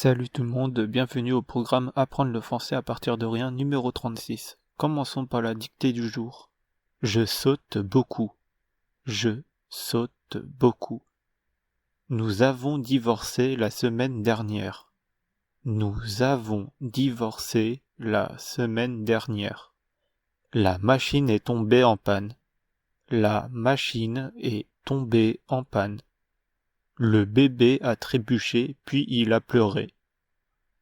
Salut tout le monde, bienvenue au programme Apprendre le français à partir de rien numéro 36. Commençons par la dictée du jour. Je saute beaucoup. Je saute beaucoup. Nous avons divorcé la semaine dernière. Nous avons divorcé la semaine dernière. La machine est tombée en panne. La machine est tombée en panne. Le bébé a trébuché, puis il a pleuré.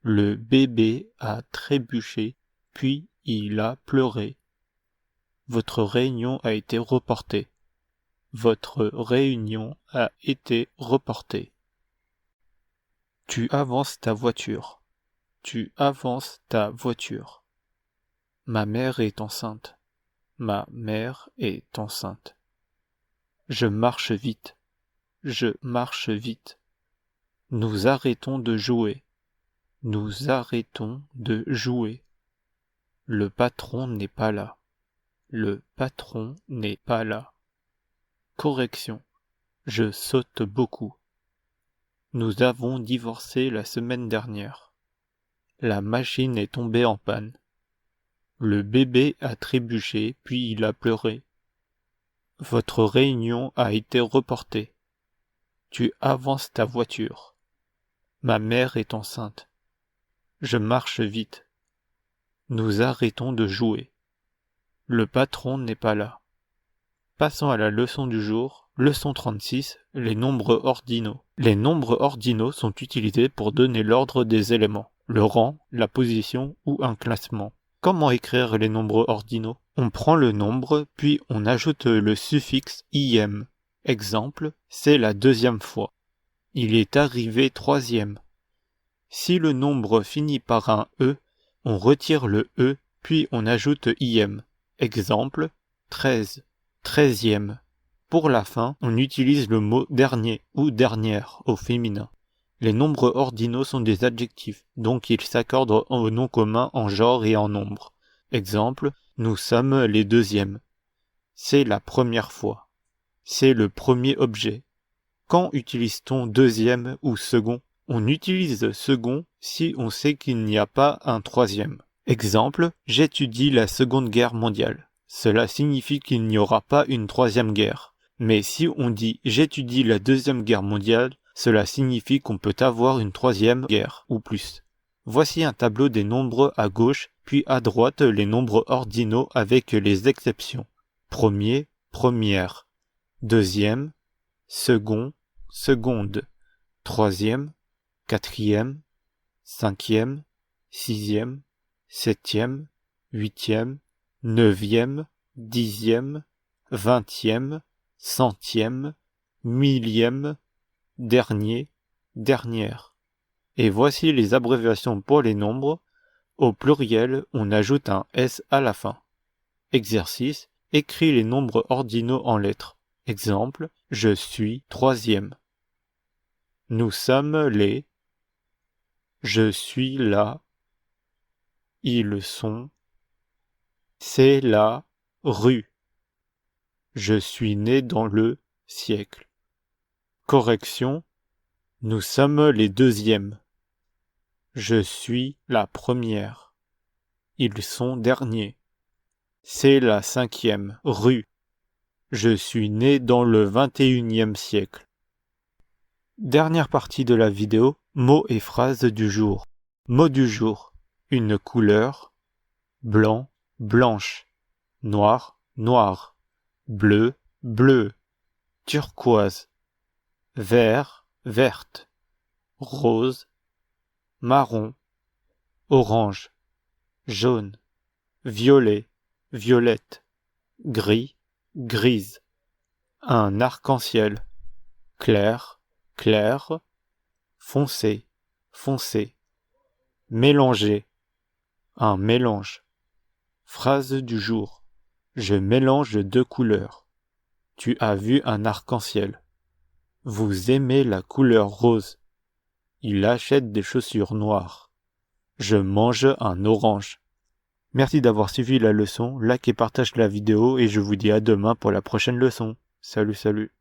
Le bébé a trébuché, puis il a pleuré. Votre réunion a été reportée. Votre réunion a été reportée. Tu avances ta voiture. Tu avances ta voiture. Ma mère est enceinte. Ma mère est enceinte. Je marche vite. Je marche vite. Nous arrêtons de jouer. Nous arrêtons de jouer. Le patron n'est pas là. Le patron n'est pas là. Correction. Je saute beaucoup. Nous avons divorcé la semaine dernière. La machine est tombée en panne. Le bébé a trébuché, puis il a pleuré. Votre réunion a été reportée. Tu avances ta voiture. Ma mère est enceinte. Je marche vite. Nous arrêtons de jouer. Le patron n'est pas là. Passons à la leçon du jour, leçon 36, les nombres ordinaux. Les nombres ordinaux sont utilisés pour donner l'ordre des éléments, le rang, la position ou un classement. Comment écrire les nombres ordinaux? On prend le nombre, puis on ajoute le suffixe im. Exemple, c'est la deuxième fois. Il est arrivé troisième. Si le nombre finit par un E, on retire le E, puis on ajoute im. Exemple, 13. 13e. Pour la fin, on utilise le mot dernier ou dernière au féminin. Les nombres ordinaux sont des adjectifs, donc ils s'accordent au nom commun en genre et en nombre. Exemple, nous sommes les deuxièmes. C'est la première fois. C'est le premier objet. Quand utilise-t-on deuxième ou second? On utilise second si on sait qu'il n'y a pas un troisième. Exemple, j'étudie la Seconde Guerre mondiale. Cela signifie qu'il n'y aura pas une troisième guerre. Mais si on dit j'étudie la Deuxième Guerre mondiale, cela signifie qu'on peut avoir une troisième guerre ou plus. Voici un tableau des nombres à gauche, puis à droite les nombres ordinaux avec les exceptions. Premier, première. Deuxième, second, seconde. Troisième, quatrième, cinquième, sixième, septième, huitième, neuvième, dixième, vingtième, centième, millième, dernier, dernière. Et voici les abréviations pour les nombres. Au pluriel, on ajoute un S à la fin. Exercice, écris les nombres ordinaux en lettres. Exemple, je suis troisième. Nous sommes les. Je suis là. Ils sont. C'est la rue. Je suis né dans le siècle. Correction. Nous sommes les deuxièmes. Je suis la première. Ils sont derniers. C'est la cinquième rue. Je suis né dans le 21e siècle. Dernière partie de la vidéo, mots et phrases du jour. Mot du jour. Une couleur. Blanc, blanche. Noir, noir. Bleu, bleu. Turquoise. Vert, verte. Rose, marron. Orange. Jaune. Violet, violette. Gris, grise. Un arc-en-ciel. Clair, clair. Foncé, foncé. Mélanger. Un mélange. Phrase du jour. Je mélange deux couleurs. Tu as vu un arc-en-ciel. Vous aimez la couleur rose. Il achète des chaussures noires. Je mange un orange. Merci d'avoir suivi la leçon, like et partage la vidéo et je vous dis à demain pour la prochaine leçon. Salut, salut.